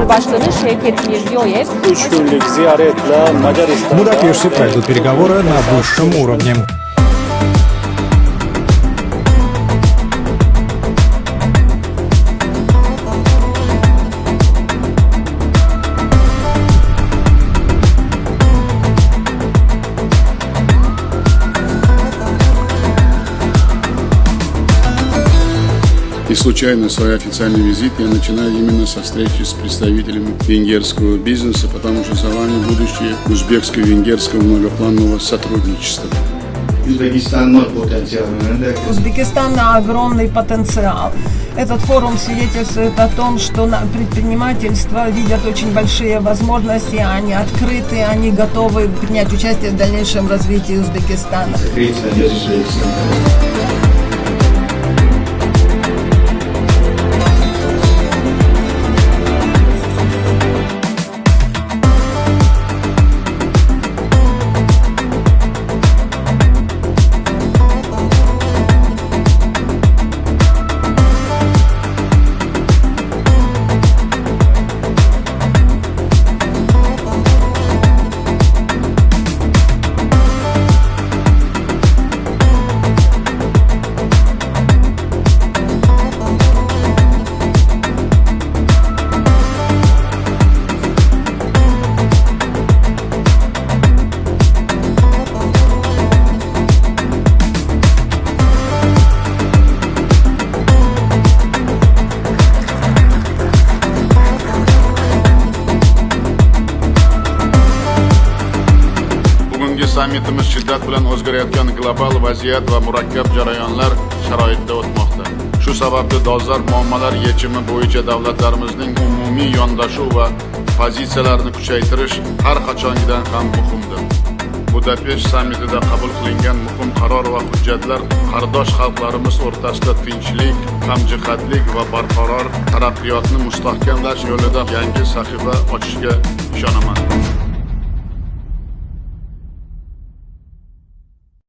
Cumhurbaşkanı Şevket Mirziyoyev 3 günlük ziyaretle Macaristan'da... В Будапеште пройдут переговоры на высшем уровне. И случайно свой официальный визит я начинаю именно со встречи с представителями венгерского бизнеса, потому что за вами будущее узбекско-венгерского многопланового сотрудничества. Узбекистан огромный потенциал. Этот форум свидетельствует о том, что предпринимательства видят очень большие возможности, они открыты, они готовы принять участие в дальнейшем развитии Узбекистана. Sammitimiz shiddat bilan o'zgarayotgan global vaziyat va murakkab jarayonlar sharoitida o'tmoqda. Shu sababli dolzarb muammolar yechimi bo'yicha davlatlarimizning umumiy yondashuv va pozitsiyalarini kuchaytirish har qachongidan ham muhimdir. Budapesht sammitida qabul qilingan muhim qaror va hujjatlar qardosh xalqlarimiz o'rtasida tinchlik, hamjihatlik va barqaror taraqqiyotni mustahkamlash yo'lida yangi sahifa ochishiga ishonaman.